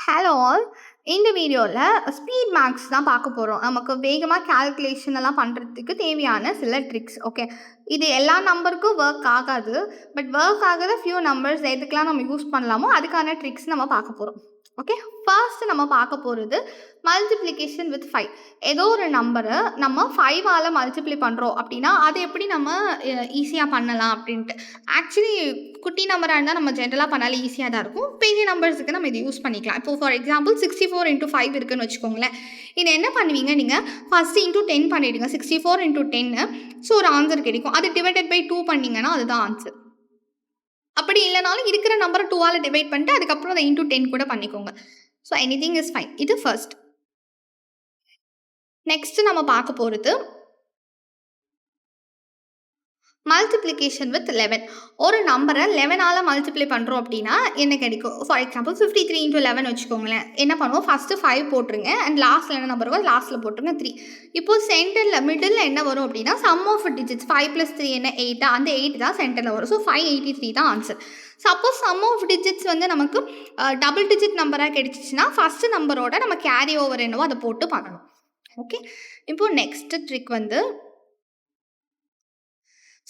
Hello all. இந்த வீடியோவில் speed maths தான் பார்க்க போகிறோம். நமக்கு வேகமாக கால்குலேஷன் எல்லாம் பண்ணுறதுக்கு தேவையான சில ட்ரிக்ஸ். ஓகே, இது எல்லா நம்பருக்கும் ஒர்க் ஆகாது. பட் ஒர்க் ஆகாத ஃபியூ நம்பர்ஸ் எதுக்கெலாம் நம்ம யூஸ் பண்ணலாமோ அதுக்கான ட்ரிக்ஸ் நம்ம பார்க்க போகிறோம். ஓகே, ஃபர்ஸ்ட் நம்ம பார்க்க போகிறது மல்டிப்ளிகேஷன் வித் 5. ஏதோ ஒரு நம்பரை நம்ம 5ஆல் மல்டிப்ளை பண்ணுறோம் அப்படின்னா அதை எப்படி நம்ம ஈஸியாக பண்ணலாம் அப்படின்ட்டு. ஆக்சுவலி குட்டி நம்பராக இருந்தால் நம்ம ஜென்ரலாக பண்ணாலும் ஈஸியாக தான் இருக்கும். பெரிய நம்பர்ஸுக்கு நம்ம இதை யூஸ் பண்ணிக்கலாம். இப்போ ஃபார் எக்ஸாம்பிள் 64 × 5 இருக்குன்னு வச்சுக்கோங்களேன். இதை என்ன பண்ணுவீங்க, நீங்கள் ஃபஸ்ட்டு இன்ட்டு 10 பண்ணிவிடுங்க. 64 × 10. ஸோ ஒரு ஆன்சர் கிடைக்கும். அது டிவைடட் பை 2 பண்ணிங்கன்னா அதுதான் ஆன்சர். அப்படி இல்லைனாலும் இருக்கிற நம்பரை 2ஆல் டிவைட் பண்ணிட்டு அதுக்கப்புறம் அதை இன்ட்டு 10 கூட பண்ணிக்கோங்க. So anything is fine. இது ஃபர்ஸ்ட். நெக்ஸ்ட்டு நம்ம பார்க்க போகிறது மல்டிப்ளிகேஷன் வித் 11. ஒரு நம்பரை 11ஆல் மல்டிப்ளை பண்ணுறோம் அப்படின்னா என்ன கிடைக்கும்? ஃபார் எக்ஸாம்பிள் 53 × 11 வச்சுக்கோங்களேன். என்ன பண்ணுவோம், ஃபஸ்ட்டு 5 போட்டுருங்க அண்ட் லாஸ்ட்டில் என்ன நம்பர் வரும், லாஸ்ட்டில் போட்டுருங்க 3. இப்போது சென்டரில் மிடில் என்ன வரும் அப்படின்னா சம் ஆஃப் டிஜிட்ஸ் 5 + 3 என்ன 8. அந்த 8 தான் சென்டரில் வரும். ஸோ 583 தான் answer. Suppose sum of digits வந்து நமக்கு டபுள் டிஜிட் நம்பராக கிடைச்சிச்சின்னா ஃபஸ்ட்டு நம்பரோட நம்ம கேரி ஓவர் என்னவோ அதை போட்டு பண்ணணும். ஓகே, இப்போது நெக்ஸ்ட் ட்ரிக் வந்து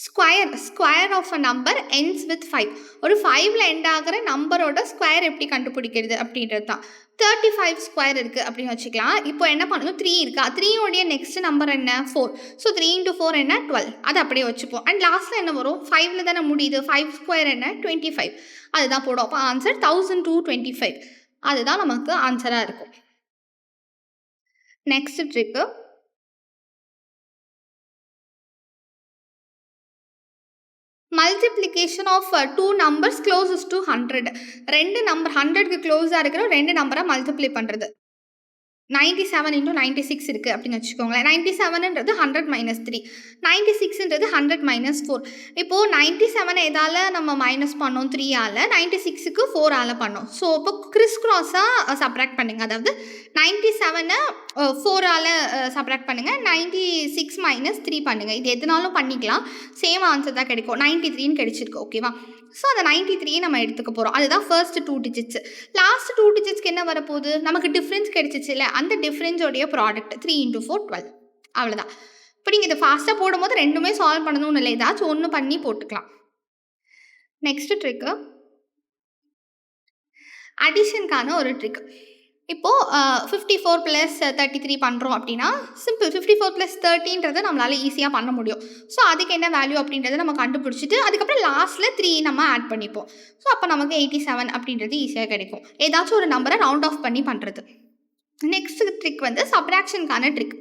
square of a number ends with 5. ஒரு 5ல் எண்ட் ஆகிற நம்பரோட ஸ்கொயர் எப்படி கண்டுபிடிக்கிறது அப்படின்றது தான். 35 ஸ்கொயர் இருக்குது அப்படின்னு வச்சுக்கலாம். இப்போ என்ன பண்ணணும், 3 இருக்கா, 3யோடைய நெக்ஸ்ட் நம்பர் என்ன, 4. ஸோ 3 × 4 என்ன, 12. அதை அப்படியே வச்சுப்போம். அண்ட் லாஸ்ட்டில் என்ன வரும், 5ல் தானே முடியுது. 5 ஸ்கொயர் என்ன, 25. அதுதான் போடும். அப்போ ஆன்சர் 1225. அதுதான் நமக்கு ஆன்சராக இருக்கும். Next trick, multiplication of 2 numbers closest to 100. 2 number 100க்கு க்ளோஸாக இருக்கிற 2 நம்பரை மல்டிப்ளை பண்ணுறது. 97 × 96 இருக்குது அப்படின்னு வச்சுக்கோங்களேன். 97ன்றது 100 - 3, 96ன்றது 100 - 4. இப்போது 97 எதால் நம்ம மைனஸ் பண்ணோம், 3ஆல். 96க்கு 4ஆல் பண்ணோம். ஸோ இப்போ கிறிஸ் க்ராஸாக சப்ராக்ட் பண்ணுங்கள். அதாவது 97 4ஆல் சப்ராக்ட் பண்ணுங்கள். 96 - 3 பண்ணுங்கள். இது எதுனாலும் பண்ணிக்கலாம், சேம் ஆன்சர் தான் கிடைக்கும். 93ன்னு கிடைச்சிருக்கு. ஓகேவா? ஸோ அந்த 93 நம்ம எடுத்துக்க போகிறோம். அதுதான் ஃபர்ஸ்ட் 2 டிஜிட்ஸ். லாஸ்ட் 2 டிஜிட்ஸ்க்கு என்ன வரப்போகுது, நமக்கு டிஃப்ரென்ஸ் கிடைச்சிச்சு இல்லை, அந்த டிஃப்ரென்ஸோடைய ப்ராடக்ட் 3 × 4 12. அவ்வளோதான். இப்போ நீங்கள் இதை ஃபாஸ்ட்டாக போடும்போது ரெண்டுமே சால்வ் பண்ணணும்னு இல்லை, ஏதாச்சும் ஒன்று பண்ணி போட்டுக்கலாம். நெக்ஸ்ட் ட்ரிக்கு அடிஷனுக்கான ஒரு ட்ரிக். இப்போது 54 + 33 பண்ணுறோம் அப்படின்னா சிம்பிள். 54 + 30ன்றதை நம்மளால் ஈஸியாக பண்ண முடியும். ஸோ அதுக்கு என்ன வேல்யூ அப்படின்றத நம்ம கண்டுபிடிச்சிட்டு அதுக்கப்புறம் லாஸ்ட்டில் 3 நம்ம ஆட் பண்ணிப்போம். ஸோ அப்போ நமக்கு 87 அப்படின்றது ஈஸியாக கிடைக்கும். ஏதாச்சும் ஒரு நம்பரை ரவுண்ட் ஆஃப் பண்ணி பண்ணுறது. நெக்ஸ்ட் ட்ரிக் வந்து சப்ராக்ஷனுக்கான ட்ரிக்.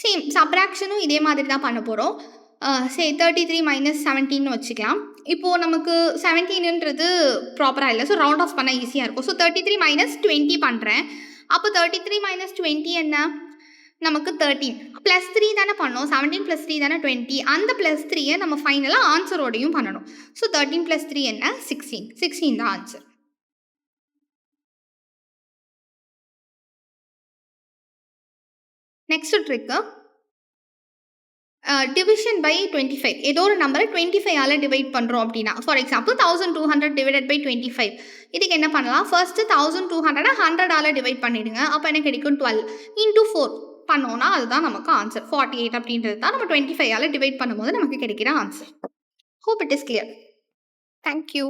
சேம் சப்ராக்ஷனும் இதே மாதிரி தான் பண்ண போகிறோம். 33 - 17ன்னு வச்சுக்கலாம். இப்போது நமக்கு 17ன்றது ப்ராப்பராக இல்லை, ஸோ ரவுண்ட் ஆஃப் பண்ண ஈஸியாக இருக்கும். ஸோ 33 - 20 பண்ணுறேன். அப்போ 33 - 20 என்ன, நமக்கு 13 + 3 தானே பண்ணோம். 17 + 3 தானே 20. அந்த +3 நம்ம ஃபைனலாக ஆன்சரோடையும் பண்ணணும். ஸோ 13 + 3 என்ன, 16. 16 தான் answer. Next trick division by 25. ஏதோ ஒரு நம்பரை 25ஆல் டிவைட் பண்ணுறோம் அப்படின்னா ஃபார் எக்ஸாம்பிள் 1200 டிவைடட் பை 25. இதுக்கு என்ன பண்ணலாம், ஃபர்ஸ்ட்டு 1200 100ஆல் டிவைட் பண்ணிவிடுங்க. அப்போ என்ன கிடைக்கும், 12 × 4 பண்ணோன்னா அதுதான் நமக்கு ஆன்சர் 48 அப்படின்றது தான் நம்ம 25ஆல் டிவைட் பண்ணும்போது நமக்கு கிடைக்கிற answer. Hope it is clear. Thank you.